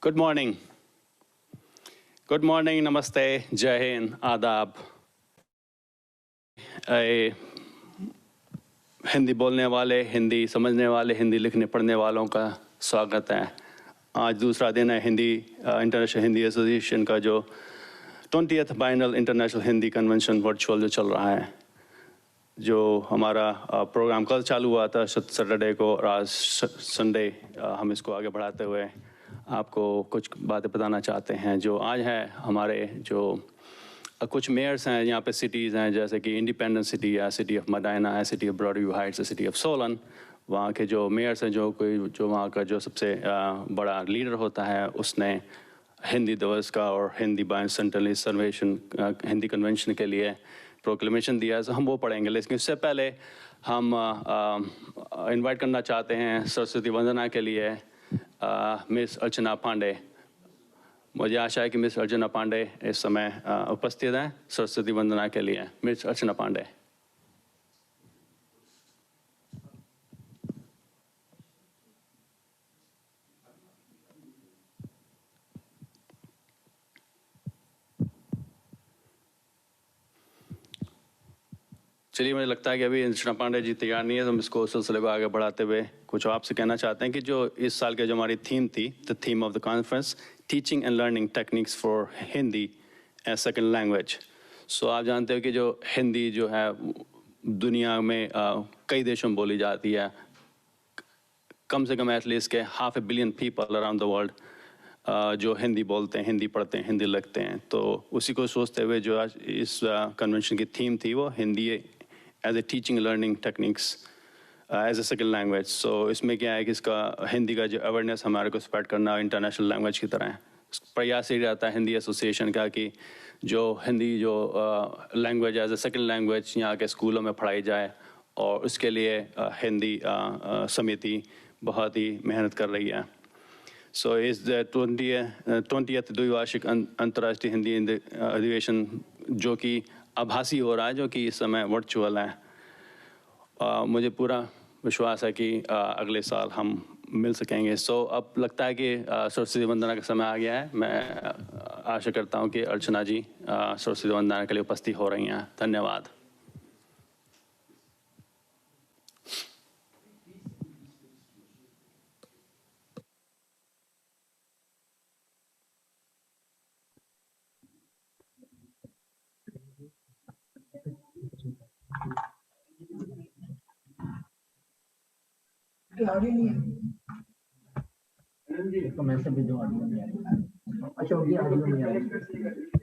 Good morning, नमस्ते, जय हिंद, आदाब। हिंदी बोलने वाले, हिंदी समझने वाले, हिंदी लिखने पढ़ने वालों का स्वागत है। आज दूसरा दिन है हिंदी इंटरनेशनल हिंदी एसोसिएशन का जो 20th biennial international Hindi convention virtual जो चल रहा है। जो हमारा प्रोग्राम कल चालू हुआ था सैटरडे को और आज संडे, हम इसको आगे बढ़ाते हुए आपको कुछ बातें बताना चाहते हैं। जो आज है हमारे जो कुछ मेयर्स हैं यहाँ पे, सिटीज़ हैं जैसे कि इंडिपेंडेंट सिटी है, सिटी ऑफ मडाइना है, सिटी ऑफ ब्रॉडव्यू हाइट्स है, सिटी ऑफ सोलन। वहाँ के जो मेयर्स हैं, जो वहाँ का जो सबसे बड़ा लीडर होता है, उसने हिंदी दिवस का और हिंदी बाइसेंटनरी सर्वेशन हिंदी कन्वेंशन के लिए प्रोक्लेमेशन दिया है। तो हम वो पढ़ेंगे, लेकिन उससे पहले हम इनवाइट करना चाहते हैं सरस्वती वंदना के लिए मिस अर्चना पांडे। मुझे आशा है कि मिस अर्चना पांडे इस समय उपस्थित हैं सरस्वती वंदना के लिए। मिस अर्चना पांडे। चलिए, मुझे लगता है कि अभी अर्चना पांडे जी तैयार नहीं है, तो हम इसको सिलसिले को आगे बढ़ाते हुए कुछ आपसे कहना चाहते हैं कि जो इस साल के जो हमारी थीम थी, the theme of the conference, teaching and learning techniques for Hindi as second language. So आप जानते हो कि जो हिंदी जो है दुनिया में कई देशों में बोली जाती है। कम से कम एटलीस्ट के 500 million people around the world जो हिंदी बोलते हैं, हिंदी पढ़ते हैं, हिंदी लिखते हैं। तो उसी को सोचते हुए जो आज इस कन्वेंशन की थीम थी वो Hindi as a teaching learning techniques as a second language. So इसमें क्या है कि इसका हिंदी का जो अवेयरनेस हमारे को स्प्रेड करना इंटरनेशनल लैंग्वेज की तरह है। प्रयास ये रहता है हिंदी एसोसिएशन का कि जो हिंदी जो language as a second language यहाँ के स्कूलों में पढ़ाई जाए, और उसके लिए हिंदी समिति बहुत ही मेहनत कर रही है। सो इस 20th द्विवार्षिक अंतर्राष्ट्रीय हिंदी अधिवेशन जो कि आभासी हो रहा है, जो कि इस समय वर्चुअल है, मुझे पूरा विश्वास है कि अगले साल हम मिल सकेंगे। सो अब लगता है कि सरस्वती वंदना का समय आ गया है। मैं आशा करता हूँ कि अर्चना जी सरस्वती वंदना के लिए उपस्थित हो रही हैं। धन्यवाद। तो मैसेज भी जो ऑडियो नहीं आ रही। अच्छा, ऑडियो नहीं आ रही।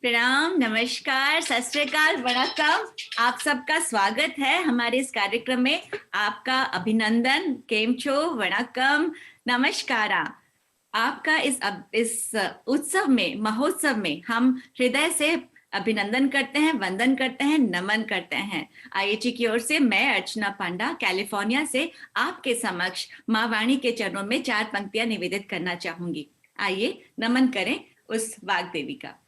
प्रणाम, नमस्कार, सत श्री अकाल, वणक्कम। आप सबका स्वागत है हमारे इस कार्यक्रम में। आपका अभिनंदन, केम छो, वणक्कम, नमस्कारा। आपका इस उत्सव में, महोत्सव में हम हृदय से अभिनंदन करते हैं, वंदन करते हैं, नमन करते हैं। आईएचई की ओर से मैं अर्चना पांडा कैलिफोर्निया से आपके समक्ष माँ वाणी के चरणों में 4 पंक्तियां निवेदित करना चाहूंगी। आइए नमन करें उस वाग देवी का।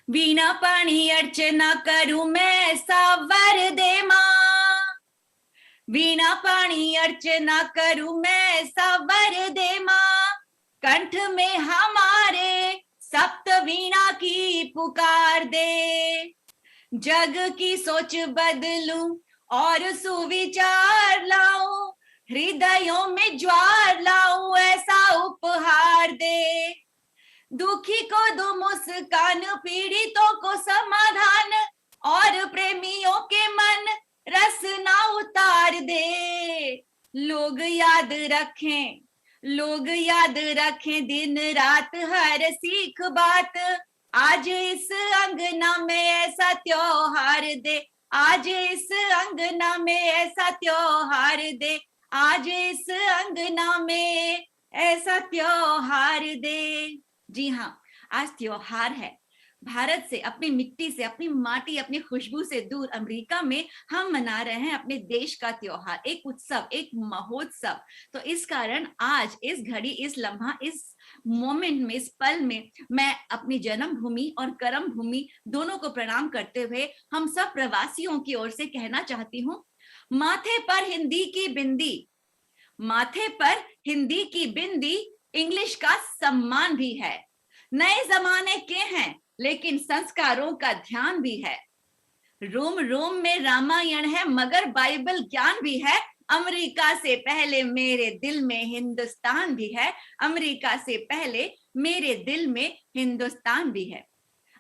वीणा पाणी अर्चना करूं मैं सावर दे मां, वीणा पाणी अर्चना करूं मैं सावर दे मां। कंठ में हमारे सप्त वीणा की पुकार दे, जग की सोच बदलूं और सुविचार लाऊं, हृदयों में ज्वार लाऊं, ऐसा उपहार दे। दुखी को दो मुस्कान, पीड़ितों को समाधान, और प्रेमियों के मन रसना उतार दे। लोग याद रखें, लोग याद रखें दिन रात हर सीख बात। आज इस अंगना में ऐसा त्योहार दे, आज इस अंगना में ऐसा त्योहार दे, आज इस अंगना में ऐसा त्योहार दे। जी हाँ, आज त्योहार है। भारत से, अपनी मिट्टी से, अपनी माटी, अपनी खुशबू से दूर अमेरिका में हम मना रहे हैं अपने देश का त्योहार, एक उत्सव, एक महोत्सव। तो इस कारण आज इस घड़ी, इस लम्हा, इस मोमेंट में, इस पल में मैं अपनी जन्मभूमि और कर्म भूमि दोनों को प्रणाम करते हुए हम सब प्रवासियों की ओर से कहना चाहती हूँ, माथे पर हिंदी की बिंदी, माथे पर हिंदी की बिंदी, इंग्लिश का सम्मान भी है। नए जमाने के हैं लेकिन संस्कारों का ध्यान भी है। रोम रोम में रामायण है मगर बाइबल ज्ञान भी है। अमेरिका से पहले मेरे दिल में हिंदुस्तान भी है। अमेरिका से पहले मेरे दिल में हिंदुस्तान भी है।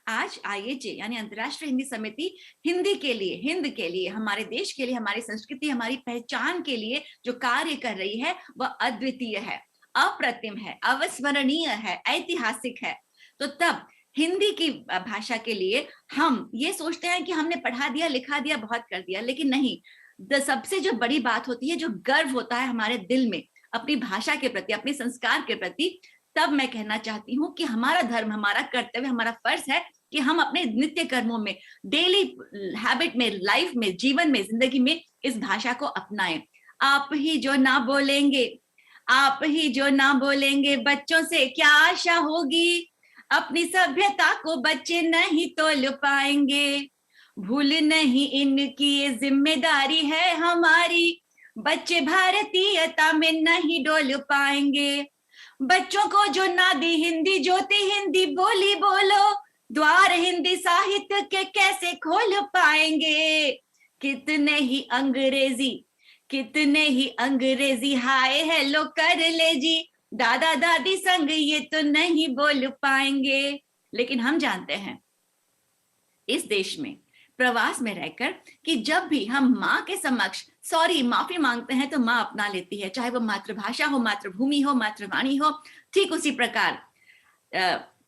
आज IAJ यानी अंतर्राष्ट्रीय हिंदी समिति हिंदी के लिए, हिंद के लिए, हमारे देश के लिए, हमारी संस्कृति, हमारी पहचान के लिए जो कार्य कर रही है वह अद्वितीय है, अप्रतिम है, अविस्मरणीय है, ऐतिहासिक है। तो तब हिंदी की भाषा के लिए हम ये सोचते हैं कि हमने पढ़ा दिया, लिखा दिया, बहुत कर दिया, लेकिन नहीं। सबसे जो बड़ी बात होती है, जो गर्व होता है हमारे दिल में अपनी भाषा के प्रति, अपने संस्कार के प्रति, तब मैं कहना चाहती हूँ कि हमारा धर्म, हमारा कर्तव्य, हमारा फर्ज है कि हम अपने नित्य कर्मों में, डेली हैबिट में, लाइफ में, जीवन में, जिंदगी में इस भाषा को अपनाएं। आप ही जो ना बोलेंगे, आप ही जो ना बोलेंगे, बच्चों से क्या आशा होगी। अपनी सभ्यता को बच्चे नहीं तोल पाएंगे। भूल नहीं इनकी ये जिम्मेदारी है हमारी। बच्चे भारतीयता में नहीं डोल पाएंगे। बच्चों को जो ना दी हिंदी ज्योति, हिंदी बोली बोलो, द्वार हिंदी साहित्य के कैसे खोल पाएंगे। कितने ही अंग्रेजी हाय हेलो कर ले जी, दादा दादी संग ये तो नहीं बोल पाएंगे। लेकिन हम जानते हैं इस देश में प्रवास में रहकर कि जब भी हम माँ के समक्ष सॉरी, माफी मांगते हैं तो माँ अपना लेती है, चाहे वो मातृभाषा हो, मातृभूमि हो, मातृवाणी हो। ठीक उसी प्रकार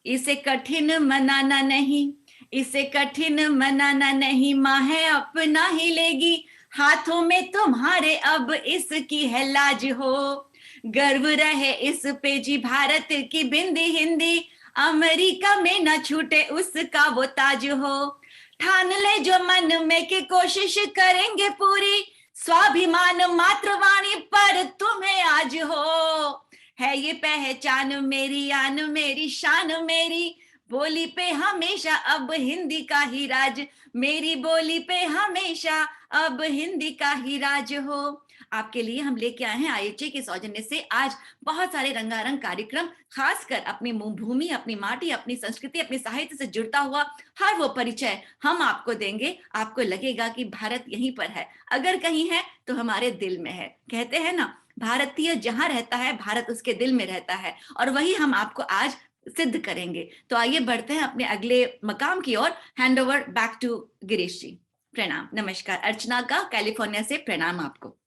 इसे कठिन मनाना नहीं, इसे कठिन मनाना नहीं, माँ है अपना ही लेगी। हाथों में तुम्हारे अब इसकी है लाज हो। गर्व रहे इस पे जी भारत की बिंदी हिंदी, अमेरिका में न छूटे उसका वो ताज हो। ठान ले जो मन में कि कोशिश करेंगे पूरी, स्वाभिमान मातृवाणी पर तुम्हें आज हो। है ये पहचान मेरी, आन मेरी, शान मेरी, बोली पे हमेशा अब हिंदी का ही राज, मेरी बोली पे हमेशा अब हिंदी का ही राज हो। आपके लिए हम लेके आए हैं IHJ के सौजन्य से आज बहुत सारे रंगारंग कार्यक्रम, खासकर अपनी भूमि, अपनी माटी, अपनी संस्कृति, अपने साहित्य से जुड़ता हुआ हर वो परिचय हम आपको देंगे। आपको लगेगा कि भारत यहीं पर है, अगर कहीं है तो हमारे दिल में है। कहते हैं ना, भारतीय जहां रहता है भारत उसके दिल में रहता है, और वही हम आपको आज सिद्ध करेंगे। तो आइए बढ़ते हैं अपने अगले मकाम की ओर। Hand over back to Girish ji. प्रणाम, नमस्कार। अर्चना का कैलिफोर्निया से प्रणाम आपको।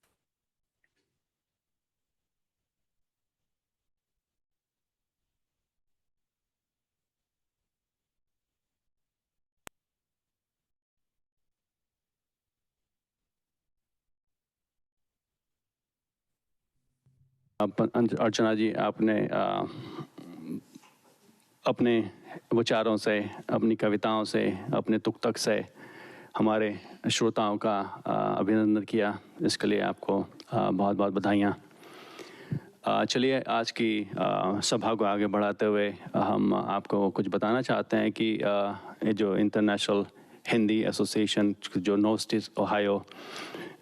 अर्चना जी, आपने अपने विचारों से, अपनी कविताओं से, अपने तुक तक से हमारे श्रोताओं का अभिनंदन किया। इसके लिए आपको बहुत बहुत बधाइयाँ। चलिए, आज की सभा को आगे बढ़ाते हुए हम आपको कुछ बताना चाहते हैं कि ये जो इंटरनेशनल हिंदी एसोसिएशन, जो नॉर्थ ईस्ट ओहायो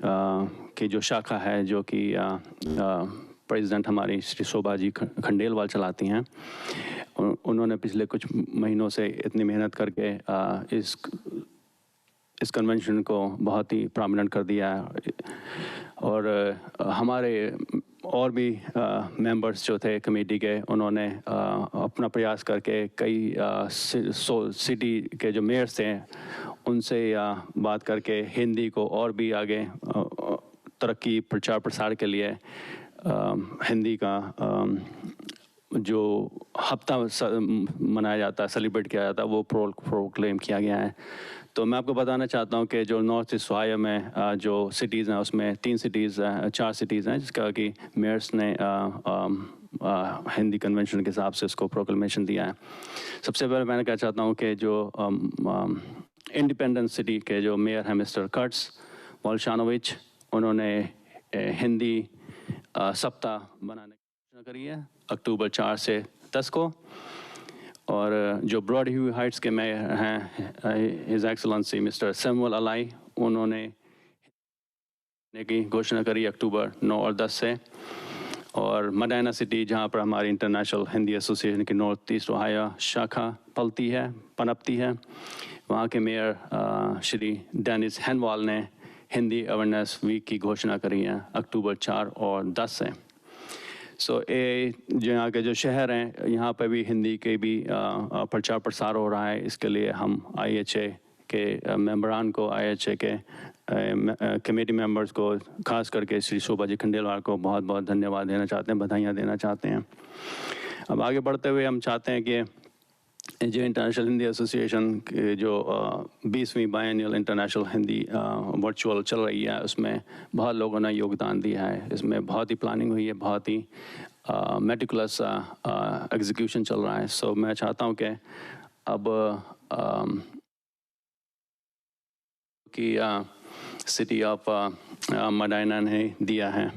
की जो शाखा है, जो कि प्रेसिडेंट हमारी श्री शोभा जी खंडेलवाल चलाती हैं, उन्होंने पिछले कुछ महीनों से इतनी मेहनत करके इस कन्वेंशन को बहुत ही प्रोमिनेंट कर दिया है। और हमारे और भी मेंबर्स जो थे कमेटी के, उन्होंने अपना प्रयास करके कई सिटी के जो मेयर्स थे उनसे बात करके हिंदी को और भी आगे तरक्की, प्रचार प्रसार के लिए हिंदी का जो हफ्ता मनाया जाता है, सेलिब्रेट किया जाता है, वो प्रोक्लेम किया गया है। तो मैं आपको बताना चाहता हूँ कि जो नॉर्थ ईस्ट ओहायो में जो सिटीज़ हैं उसमें 4 सिटीज़ हैं जिसका कि मेयर्स ने हिंदी कन्वेंशन के हिसाब से उसको प्रोक्लेमेशन दिया है। सबसे पहले मैंने कहना चाहता हूँ कि जो इंडिपेंडेंस सिटी के जो मेयर हैं मिस्टर कर्ट्स वॉल्शानोविच, उन्होंने हिंदी सप्ताह बनाने की घोषणा करी है अक्टूबर 4 से 10 को। और जो ब्रॉड ह्यू हाइट्स के मेयर हैं his excellency mister Samuel Alai, उन्होंने की घोषणा करी अक्टूबर 9 और 10 से। और मडाइना सिटी जहां पर हमारी इंटरनेशनल हिंदी एसोसिएशन की नॉर्थ ईस्ट ओहायो शाखा पनपती है, वहां के मेयर श्री डेनिस हैनवाल ने हिंदी अवेयरनेस वीक की घोषणा करी है अक्टूबर 4 और 10 से। सो जो यहाँ के जो शहर हैं यहाँ पे भी हिंदी के भी प्रचार प्रसार हो रहा है। इसके लिए हम IHA के मेंबरान को, IHA के कमेटी मेंबर्स को, खास करके श्री शोभा जी खंडेलवाल को बहुत बहुत धन्यवाद देना चाहते हैं, बधाइयाँ देना चाहते हैं। अब आगे बढ़ते हुए हम चाहते हैं कि जो इंटरनेशनल हिंदी एसोसिएशन के जो 20वीं बायनियल इंटरनेशनल हिंदी वर्चुअल चल रही है उसमें बहुत लोगों ने योगदान दिया है। इसमें बहुत ही प्लानिंग हुई है, बहुत ही मेटिकुलस एग्जीक्यूशन चल रहा है। सो मैं चाहता हूं कि अब कि सिटी ऑफ मडाइना ने दिया है।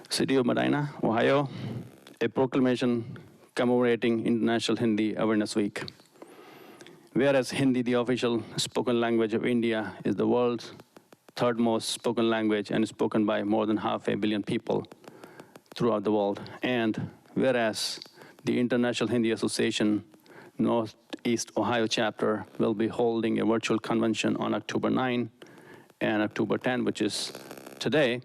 City of Medina, Ohio, a proclamation commemorating International Hindi Awareness Week. Whereas Hindi, the official spoken language of India, is the world's third most spoken language and is spoken by more than 500 million people throughout the world. And whereas the International Hindi Association Northeast Ohio chapter will be holding a virtual convention on October 9 and October 10, which is today,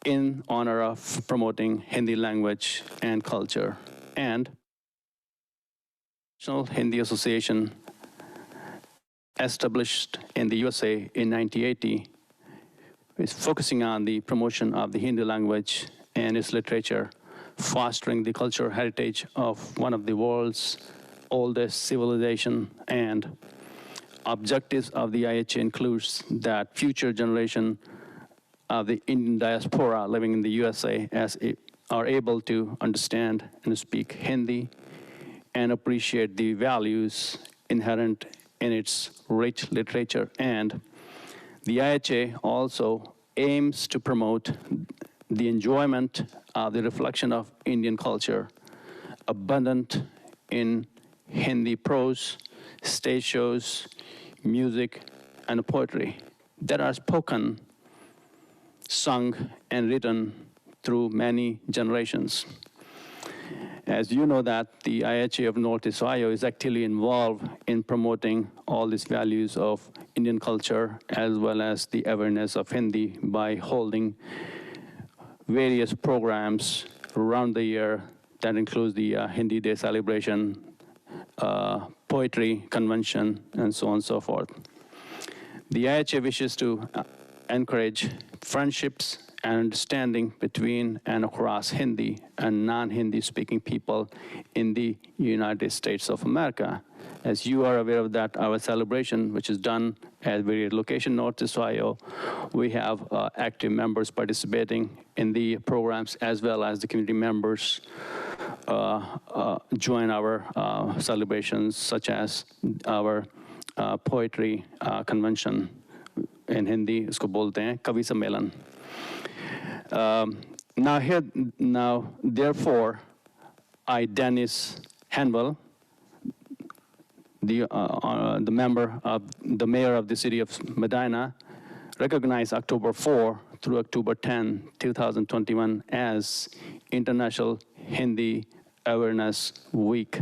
in honor of promoting Hindi language and culture. And National Hindi Association, established in the USA in 1980, is focusing on the promotion of the Hindi language and its literature, fostering the cultural heritage of one of the world's oldest civilization. And objectives of the IHA includes that future generation of the Indian diaspora living in the USA are able to understand and speak Hindi and appreciate the values inherent in its rich literature. And the IHA also aims to promote the enjoyment of the reflection of Indian culture, abundant in Hindi prose, stage shows, music, and poetry that are spoken, sung, and written through many generations. As you know that the IHA of Northeast Ohio is actively involved in promoting all these values of Indian culture as well as the awareness of Hindi by holding various programs around the year that includes the Hindi Day celebration, poetry convention, and so on and so forth. The IHA wishes to encourage friendships and understanding between and across Hindi and non-Hindi speaking people in the United States of America. As you are aware of that, our celebration, which is done at various locations Northeast Ohio, we have active members participating in the programs as well as the community members join our celebrations, such as our poetry convention. In Hindi, isko bolte hain Kavi Sammelan. Therefore, I, Dennis Hanwell, the mayor of the city of Medina, recognize October 4 through October 10, 2021 as International Hindi Awareness Week.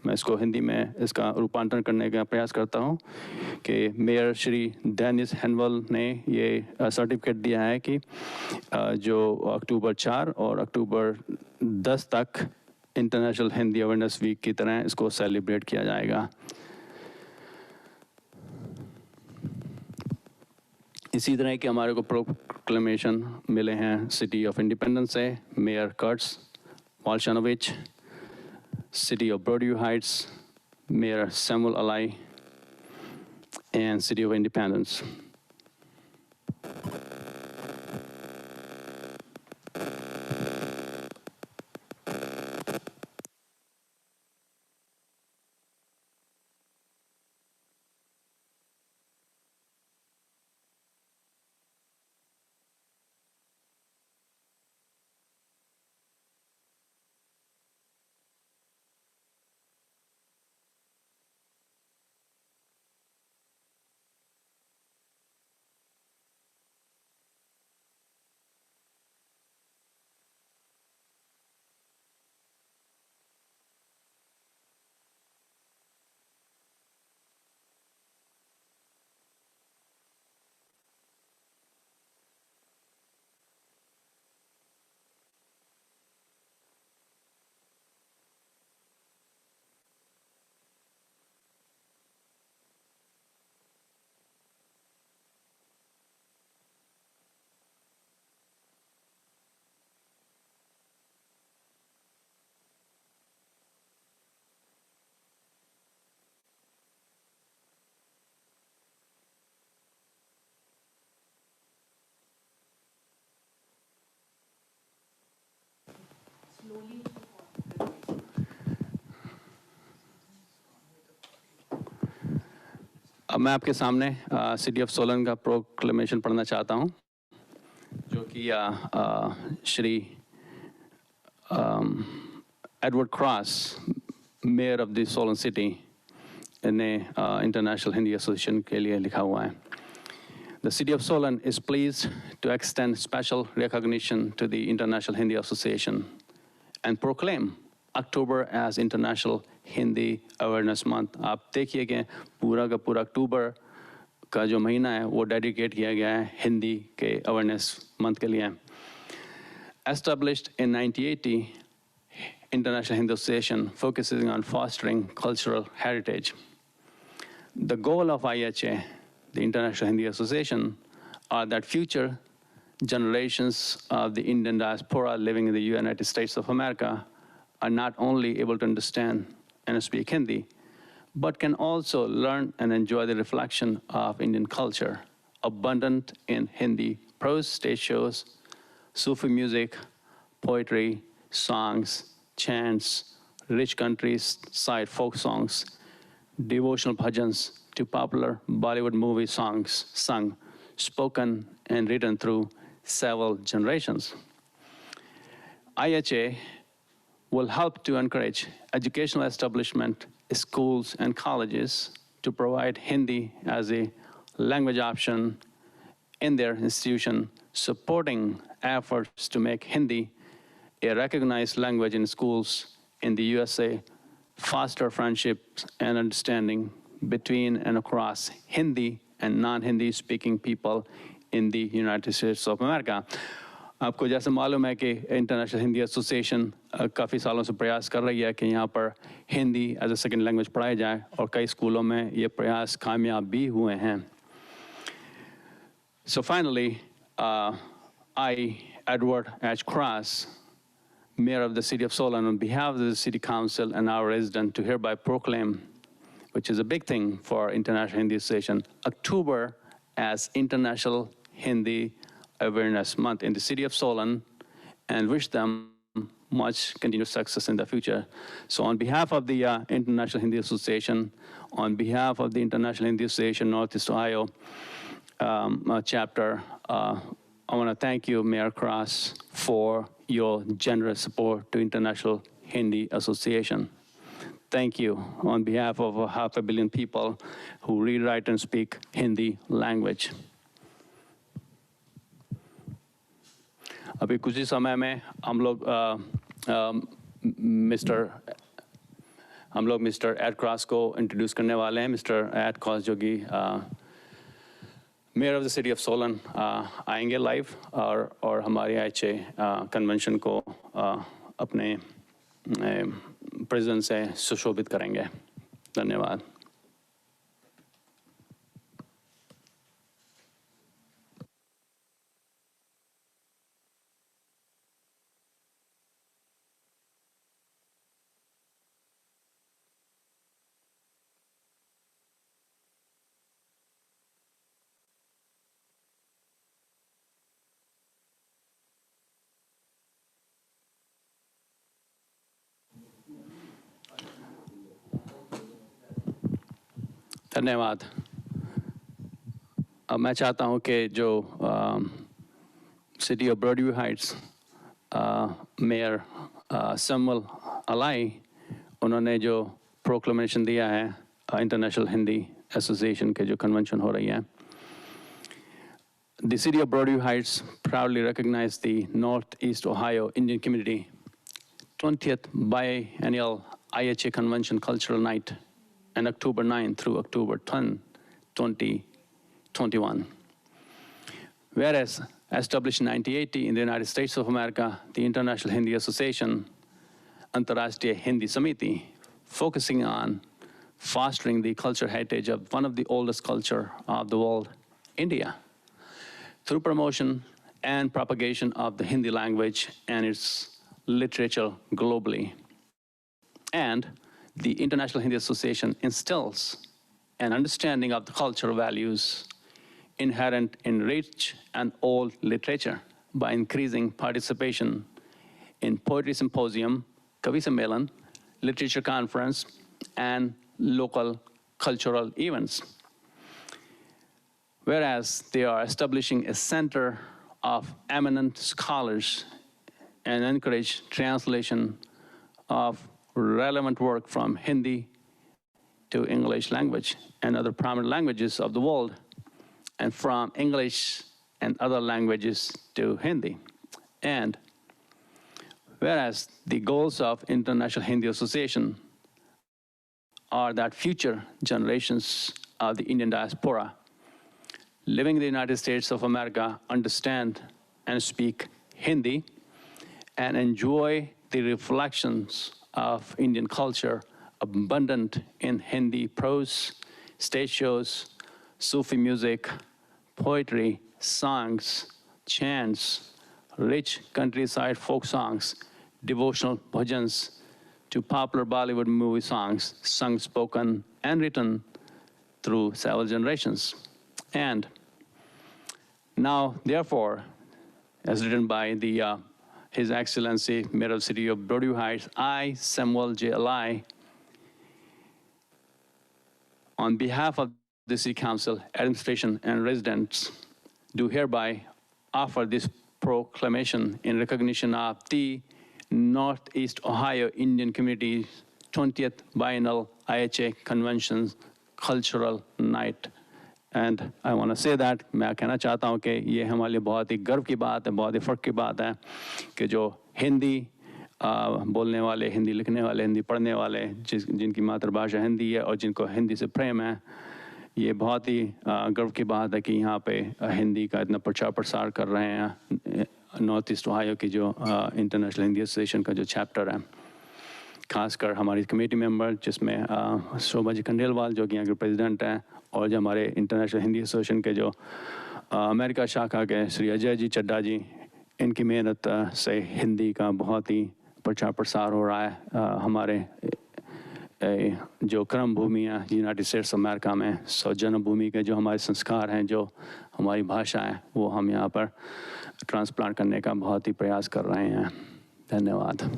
मैं इसको हिंदी में इसका रूपांतरण करने का प्रयास करता हूँ कि मेयर श्री डेनिस हेनवल ने ये सर्टिफिकेट दिया है कि जो अक्टूबर 4 और अक्टूबर 10 तक इंटरनेशनल हिंदी अवेयरनेस वीक की तरह इसको सेलिब्रेट किया जाएगा। इसी तरह के हमारे को प्रोक्लेमेशन मिले हैं सिटी ऑफ इंडिपेंडेंस से, mayor कर्ट्स वाल्शनोविच, City of Broadview Heights, Mayor Samuel Alai, and City of Independence. अब मैं आपके सामने सिटी ऑफ सोलन का प्रोक्लेमेशन पढ़ना चाहता हूं, जो कि Shri Edward cross, mayor of the Solan city ने इंटरनेशनल हिंदी एसोसिएशन के लिए लिखा हुआ है। The City of Solan is pleased to extend special recognition to the International Hindi Association and proclaim October as International Hindi Awareness Month. आप देखिए कि पूरा का पूरा अक्टूबर का जो महीना है वो डेडिकेट किया गया है हिंदी के अवेयरनेस मंथ के लिए। Established in 1980, International Hindi Association focuses on fostering cultural heritage. The goal of IHA, the International Hindi Association, are that future generations of the Indian diaspora living in the United States of America are not only able to understand and speak Hindi, but can also learn and enjoy the reflection of Indian culture, abundant in Hindi prose stage shows, Sufi music, poetry, songs, chants, rich countryside folk songs, devotional bhajans, to popular Bollywood movie songs sung, spoken, and written through several generations. IHA will help to encourage educational establishment, schools, and colleges to provide Hindi as a language option in their institution, supporting efforts to make Hindi a recognized language in schools in the USA, foster friendships and understanding between and across Hindi and non-Hindi speaking people in the United States of America. आपको जैसे मालूम है कि international Hindi association काफ़ी सालों से प्रयास कर रही है कि यहाँ पर Hindi as a second language पढ़ाई जाए और कई स्कूलों में ये प्रयास कामयाब भी हुए हैं. So finally, I, Edward H. Cross, Mayor of the City of Solon, on behalf of the City Council and our resident, to hereby proclaim, which is a big thing for International Hindi Association, October as International Hindi Awareness Month in the City of Solon, and wish them much continued success in the future. So on behalf of the International Hindi Association, on behalf of the International Hindi Association Northeast Ohio chapter, I want to thank you, Mayor Cross, for your generous support to International Hindi Association. Thank you on behalf of 500 million people who read, write, and speak Hindi language. अभी कुछ ही समय में हम लोग mister add cross को introduce करने वाले हैं। मिस्टर एड क्रॉस जो कि mayor of the city of Solan आएंगे लाइव और हमारे IHA कन्वेंशन को अपने प्रेजेंस से सुशोभित करेंगे। धन्यवाद। धन्यवाद। अब मैं चाहता हूं कि जो city of Broadview Heights mayor Samuel Alai उन्होंने जो प्रोक्लेमेशन दिया है इंटरनेशनल हिंदी एसोसिएशन के जो कन्वेंशन हो रही है। The city of Broadview Heights proudly recognized the Northeast Ohio Indian Community 20th Biennial IHA Convention Cultural Night on October 9 through October 10, 2021. Whereas established in 1980 in the United States of America, the International Hindi Association, Antarashtriya Hindi Samiti, focusing on fostering the cultural heritage of one of the oldest culture of the world, India, through promotion and propagation of the Hindi language and its literature globally. And the International Hindi Association instills an understanding of the cultural values inherent in rich and old literature by increasing participation in poetry symposium, Kavi Sammelan, literature conference, and local cultural events. Whereas they are establishing a center of eminent scholars and encourage translation of relevant work from Hindi to English language and other prominent languages of the world, and from English and other languages to Hindi. And whereas the goals of International Hindi Association are that future generations of the Indian diaspora living in the United States of America understand and speak Hindi and enjoy the reflections of Indian culture abundant in Hindi prose, stage shows, Sufi music, poetry, songs, chants, rich countryside folk songs, devotional bhajans, to popular Bollywood movie songs, sung, spoken, and written through several generations. And now, therefore, as written by His Excellency, Mayor of the City of Broadview Heights, I, Samuel J. Alai, on behalf of the City Council, Administration, and residents, do hereby offer this proclamation in recognition of the Northeast Ohio Indian Community's 20th Biennial IHA Convention Cultural Night. And I want to say that, मैं कहना चाहता हूँ कि ये हमारे लिए बहुत ही गर्व की बात है, बहुत ही फ़र्क की बात है कि जो हिंदी बोलने वाले, हिंदी लिखने वाले, हिंदी पढ़ने वाले, जिनकी मातृभाषा हिंदी है और जिनको हिंदी से प्रेम है, ये बहुत ही गर्व की बात है कि यहाँ पे हिंदी का इतना प्रचार प्रसार कर रहे हैं। नॉर्थ ईस्ट ओहायो की जो इंटरनेशनल हिंदी एसोसिएशन का जो चैप्टर है, खासकर हमारी कमेटी मेंबर जिसमें शोभा जी खंडेलवाल जो कि यहाँ के प्रेसिडेंट हैं, और जो हमारे इंटरनेशनल हिंदी एसोसिएशन के जो अमेरिका शाखा के श्री अजय जी चड्डा जी, इनकी मेहनत से हिंदी का बहुत ही प्रचार प्रसार हो रहा है। हमारे जो कर्म भूमि है यूनाइटेड स्टेट्स अमेरिका में, जन्मभूमि के जो हमारे संस्कार हैं, जो हमारी भाषा है, वो हम यहाँ पर ट्रांसप्लांट करने का बहुत ही प्रयास कर रहे हैं। धन्यवाद।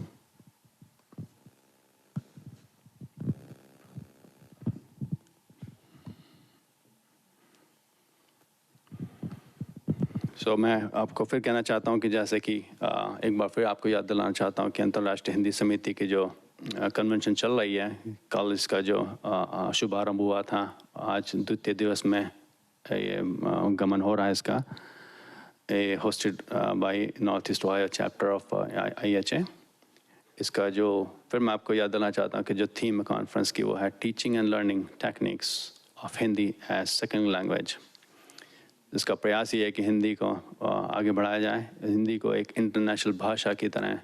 मैं आपको फिर कहना चाहता हूं कि जैसे कि एक बार फिर आपको याद दिलाना चाहता हूं कि अंतर्राष्ट्रीय हिंदी समिति की जो कन्वेंशन चल रही है, कल इसका जो शुभारंभ हुआ था, आज द्वितीय दिवस में ये गमन हो रहा है इसका। hosted by Northeast Ohio chapter of IHA. इसका जो फिर मैं आपको याद दिलाना चाहता हूँ कि जो थीम कॉन्फ्रेंस की वो है teaching and learning techniques of Hindi as second language. इसका प्रयास ये है कि हिंदी को आगे बढ़ाया जाए, हिंदी को एक इंटरनेशनल भाषा की तरह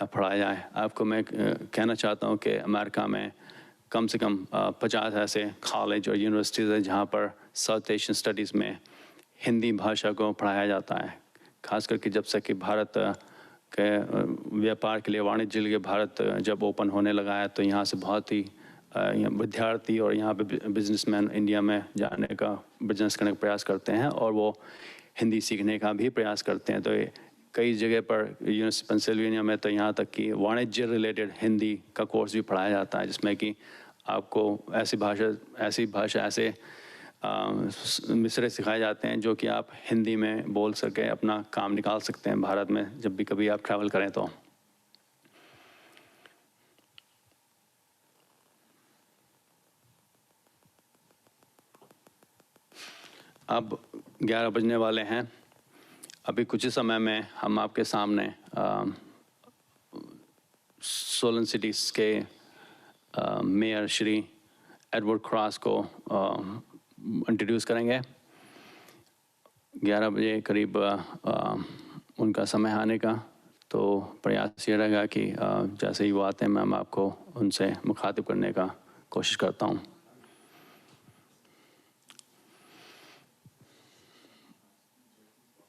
पढ़ाया जाए। आपको मैं कहना चाहता हूँ कि अमेरिका में कम से कम 50 ऐसे कॉलेज और यूनिवर्सिटीज़ हैं जहाँ पर साउथ एशियन स्टडीज़ में हिंदी भाषा को पढ़ाया जाता है। खास करके जब से कि भारत के व्यापार के लिए, वाणिज्य के लिए भारत जब ओपन होने लगा है, तो यहाँ से बहुत ही विद्यार्थी और यहाँ पे बिजनेसमैन इंडिया में जाने का, बिजनेस करने का प्रयास करते हैं और वो हिंदी सीखने का भी प्रयास करते हैं। तो कई जगह पर यूनिवर्सिटी पेंसिल्वेनिया में तो यहाँ तक कि वाणिज्य रिलेटेड हिंदी का कोर्स भी पढ़ाया जाता है, जिसमें कि आपको ऐसी भाषा ऐसे मिसरे सिखाए जाते हैं जो कि आप हिंदी में बोल सके, अपना काम निकाल सकते हैं भारत में जब भी कभी आप ट्रैवल करें तो। अब 11 बजने वाले हैं। अभी कुछ ही समय में हम आपके सामने सोलन सिटीज़ के मेयर श्री एडवर्ड क्रॉस को इंट्रोड्यूस करेंगे। 11 बजे करीब उनका समय आने का, तो प्रयास ये रहेगा कि जैसे ही वो आते हैं मैं आपको उनसे मुखातिब करने का कोशिश करता हूँ।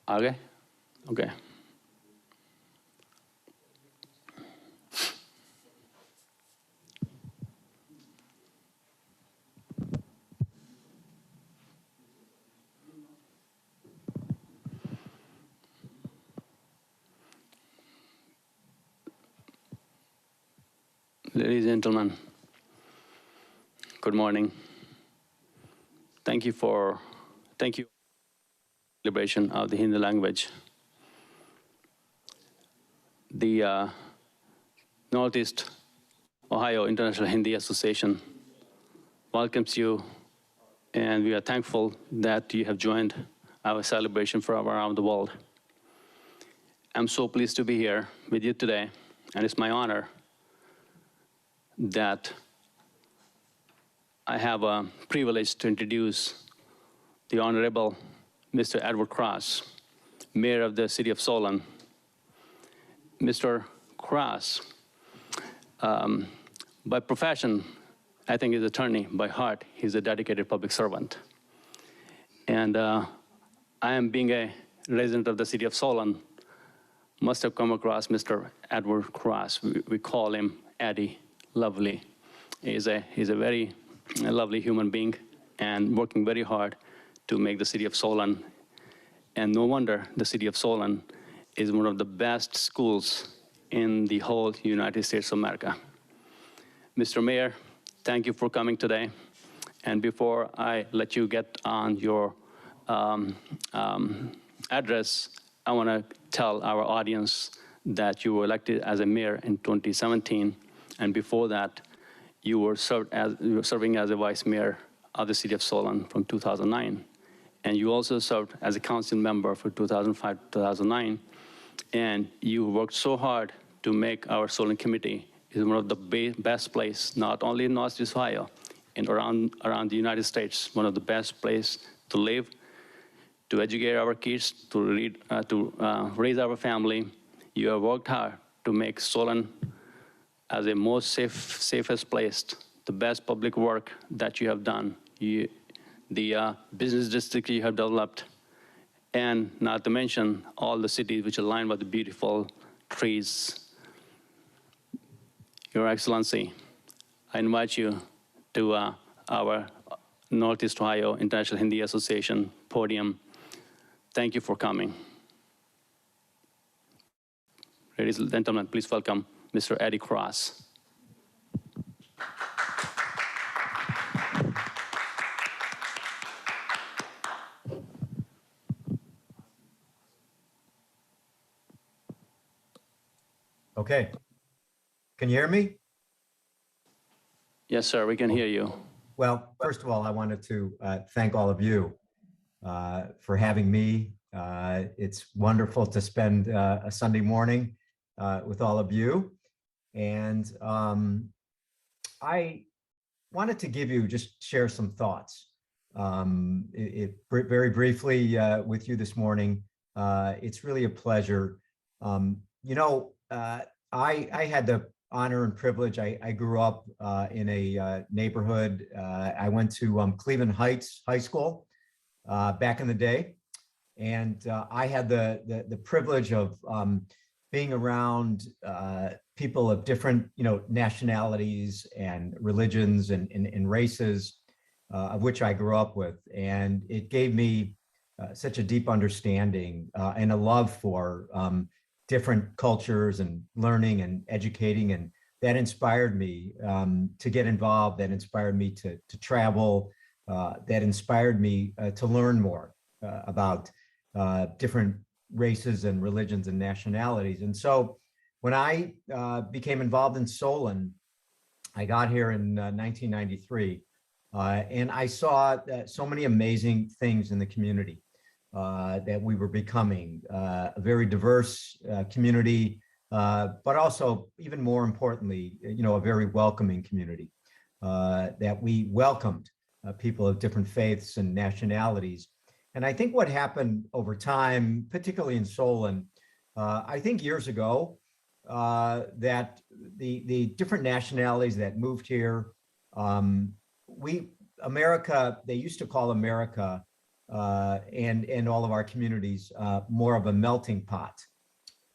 आगे okay. Ladies and gentlemen, good morning. Thank you celebration of the Hindi language. The Northeast Ohio International Hindi Association welcomes you, and we are thankful that you have joined our celebration from around the world. I'm so pleased to be here with you today, and it's my honor that I have a privilege to introduce the Honorable Mr. Edward Cross, Mayor of the City of Solon. Mr. Cross, by profession, I think he's an attorney. By heart, he's a dedicated public servant. And I am being a resident of the City of Solon, must have come across Mr. Edward Cross. We call him Eddie. Lovely. He's a very lovely human being and working very hard to make the City of Solon. And no wonder the City of Solon is one of the best schools in the whole United States of America. Mr. Mayor, thank you for coming today. And before I let you get on your address, I want to tell our audience that you were elected as a mayor in 2017. And before that, you were serving as a vice mayor of the City of Solon from 2009. And you also served as a council member for 2005 to 2009. And you worked so hard to make our Solon community is one of the best places, not only in Northeast Ohio, and around the United States, one of the best places to live, to educate our kids, to raise our family. You have worked hard to make Solon as a most safest place, the best public work that you have done, the business district you have developed, and not to mention all the cities which are lined by the beautiful trees. Your Excellency, I invite you to our Northeast Ohio International Hindi Association podium. Thank you for coming. Ladies and gentlemen, please welcome Mr. Eddie Cross. Okay. Can you hear me? Yes, sir, we can hear you. Well, first of all, I wanted to thank all of you for having me It's wonderful to spend a Sunday morning with all of you. And I wanted to share some thoughts. Very briefly with you this morning. It's really a pleasure. I had the honor and privilege. I grew up in a neighborhood. I went to Cleveland Heights High School back in the day. And I had the privilege of being around people of different, nationalities and religions and races, of which I grew up with. And it gave me such a deep understanding and a love for different cultures and learning and educating. And that inspired me to get involved, that inspired me to travel, that inspired me to learn more about different races and religions and nationalities. And so when I became involved in Solon, I got here in 1993, and I saw so many amazing things in the community that we were becoming, a very diverse community, but also, even more importantly, a very welcoming community, that we welcomed people of different faiths and nationalities. And I think what happened over time, particularly in Solon, I think years ago, that the different nationalities that moved here, America, they used to call America and all of our communities more of a melting pot.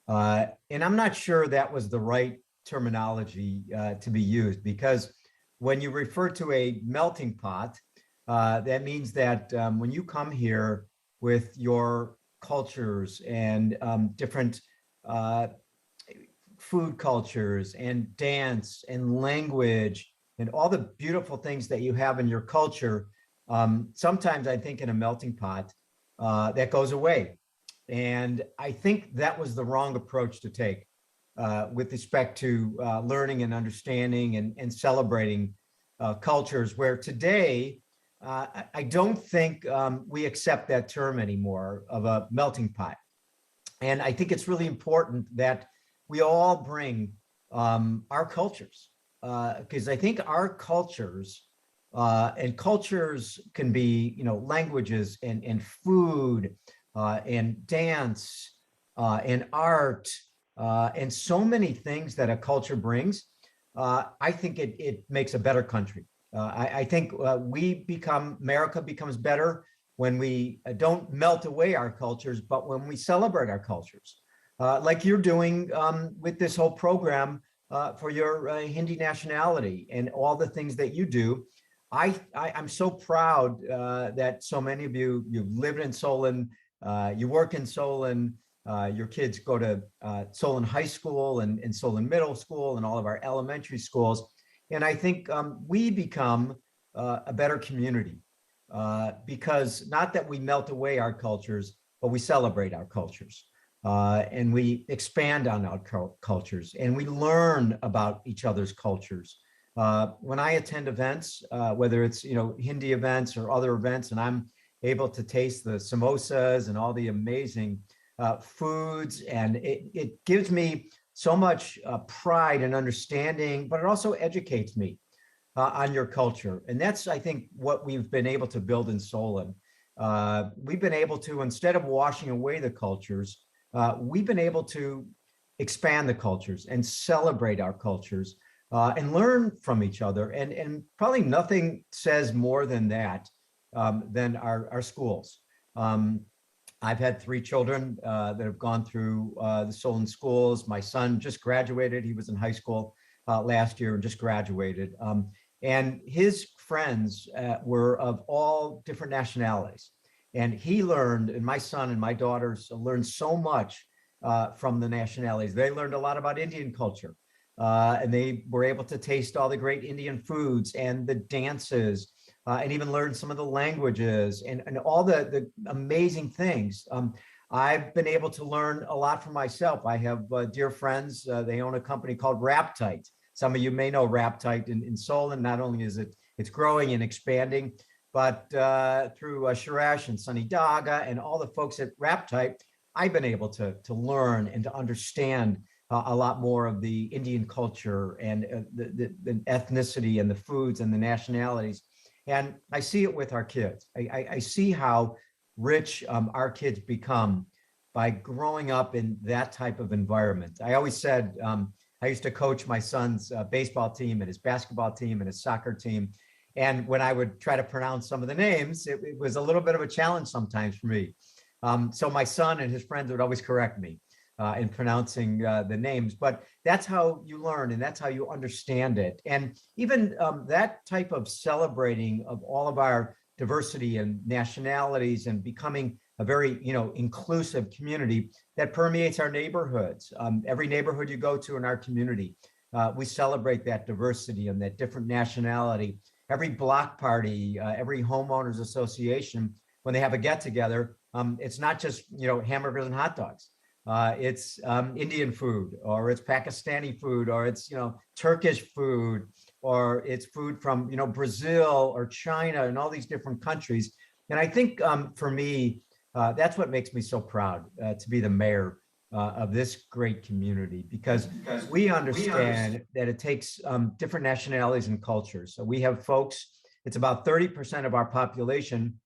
And I'm not sure that was the right terminology to be used, because when you refer to a melting pot, that means that when you come here with your cultures and different food cultures and dance and language and all the beautiful things that you have in your culture, sometimes I think in a melting pot, that goes away. And I think that was the wrong approach to take with respect to learning and understanding and celebrating cultures, where today, I don't think we accept that term anymore, of a melting pot. And I think it's really important that we all bring our cultures, because I think our cultures, and cultures can be, languages and food and dance and art and so many things that a culture brings. I think it makes a better country. I think America becomes better when we don't melt away our cultures, but when we celebrate our cultures, like you're doing with this whole program for your Hindi nationality and all the things that you do. I'm so proud that so many of you've lived in Solon, you work in Solon, your kids go to Solon High School and Solon Middle School and all of our elementary schools. And I think we become a better community because not that we melt away our cultures, but we celebrate our cultures and we expand on our cultures and we learn about each other's cultures. When I attend events, whether it's Hindi events or other events, and I'm able to taste the samosas and all the amazing foods, and it gives me so much pride and understanding, but it also educates me on your culture. And that's, I think, what we've been able to build in Solon. We've been able to, instead of washing away the cultures, we've been able to expand the cultures and celebrate our cultures and learn from each other. And probably nothing says more than that than our schools. I've had 3 children that have gone through the Solon schools. My son just graduated. He was in high school last year and just graduated. And his friends were of all different nationalities. And he learned, and my son and my daughters learned so much from the nationalities. They learned a lot about Indian culture. And they were able to taste all the great Indian foods and the dances, and even learn some of the languages and all the amazing things. I've been able to learn a lot for myself. I have dear friends. They own a company called Raptite. Some of you may know Raptite in Solon. Not only is it's growing and expanding, but through Suresh and Sunny Daga and all the folks at RapType, I've been able to learn and to understand a lot more of the Indian culture and the ethnicity and the foods and the nationalities. And I see it with our kids. I see how rich our kids become by growing up in that type of environment. I always said, I used to coach my son's baseball team and his basketball team and his soccer team. And when I would try to pronounce some of the names, it was a little bit of a challenge sometimes for me. So my son and his friends would always correct me in pronouncing the names, but that's how you learn and that's how you understand it. And even that type of celebrating of all of our diversity and nationalities and becoming a very, inclusive community that permeates our neighborhoods. Every neighborhood you go to in our community, we celebrate that diversity and that different nationality. Every block party, every homeowners association, when they have a get together, it's not just, hamburgers and hot dogs. It's Indian food, or it's Pakistani food, or it's, Turkish food, or it's food from, Brazil or China and all these different countries. And I think for me, that's what makes me so proud to be the mayor of this great community, because we understand that it takes different nationalities and cultures. So we have folks, it's about 30% of our population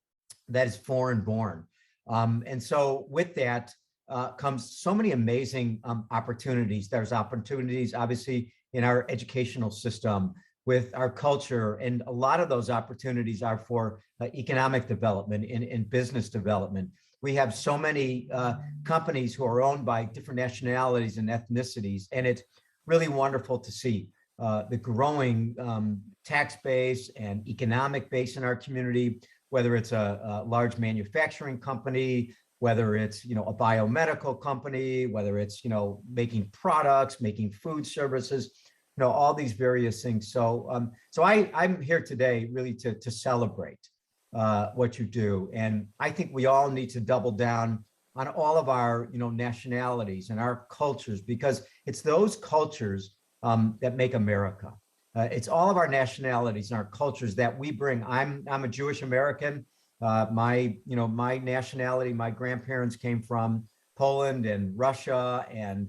that is foreign born. And so with that comes so many amazing opportunities. There's opportunities, obviously, in our educational system with our culture. And a lot of those opportunities are for economic development and business development. We have so many companies who are owned by different nationalities and ethnicities. And it's really wonderful to see the growing tax base and economic base in our community, whether it's a large manufacturing company, whether it's, a biomedical company, whether it's, making products, making food services, all these various things. So, I'm here today really to celebrate what you do. And I think we all need to double down on all of our, nationalities and our cultures, because it's those cultures that make America. It's all of our nationalities and our cultures that we bring. I'm a Jewish American. My nationality, my grandparents came from Poland and Russia and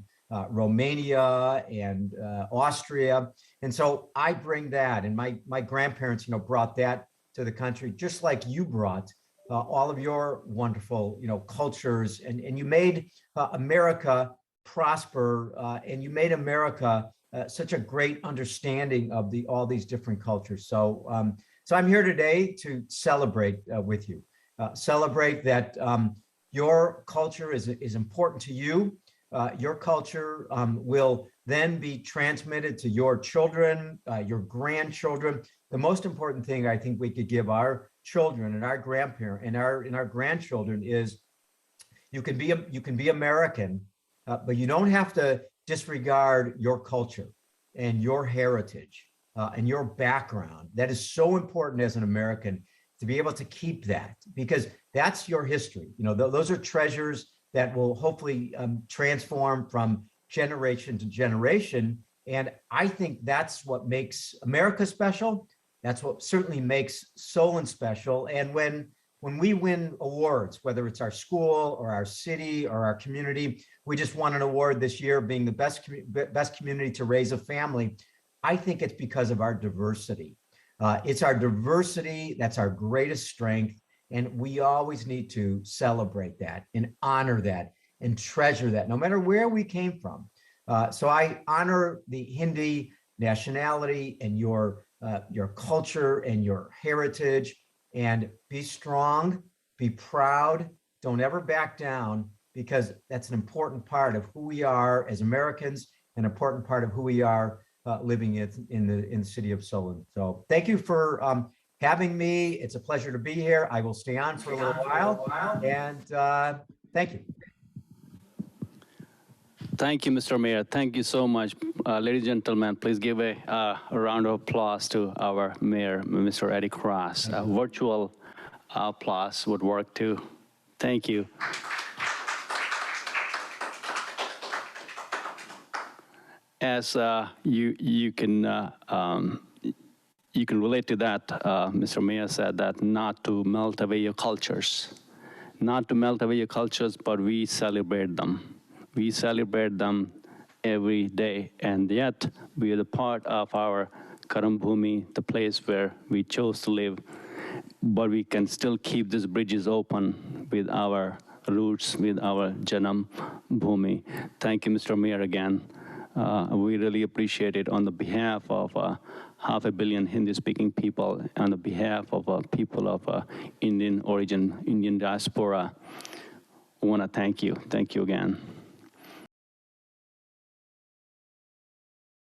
Romania and Austria. And so I bring that, and my grandparents, brought that to the country, just like you brought all of your wonderful, cultures, and you made America prosper, and you made America such a great understanding of all these different cultures. So, so I'm here today to celebrate with you, celebrate that your culture is important to you. Your culture will then be transmitted to your children, your grandchildren. The most important thing I think we could give our children and our grandparents and our grandchildren is you can be American, but you don't have to disregard your culture and your heritage and your background. That is so important as an American to be able to keep that, because that's your history. Those are treasures that will hopefully transform from generation to generation. And I think that's what makes America special. That's what certainly makes Solon special. And when we win awards, whether it's our school or our city or our community, we just won an award this year being the best community to raise a family. I think it's because of our diversity. It's our diversity that's our greatest strength. And we always need to celebrate that and honor that and treasure that, no matter where we came from. So I honor the Hindi nationality and your culture and your heritage, and be strong, be proud, don't ever back down, because that's an important part of who we are as Americans, an important part of who we are living in the city of Solon. So thank you for having me. It's a pleasure to be here. I will stay on for a little while, and thank you. Thank you, Mr. Mayor. Thank you so much. Ladies and gentlemen, please give a round of applause to our mayor, Mr. Eddie Cross. Virtual applause would work too. Thank you. As you can you can relate to that. Mr. Mayor said that not to melt away your cultures. Not to melt away your cultures, but we celebrate them. We celebrate them every day, and yet we are the part of our Karambhumi, the place where we chose to live, but we can still keep these bridges open with our roots, with our Janam Bhumi. Thank you, Mr. Mayor, again. We really appreciate it on the behalf of 500 million Hindi-speaking people, on the behalf of people of Indian origin, Indian diaspora. I want to thank you. Thank you again.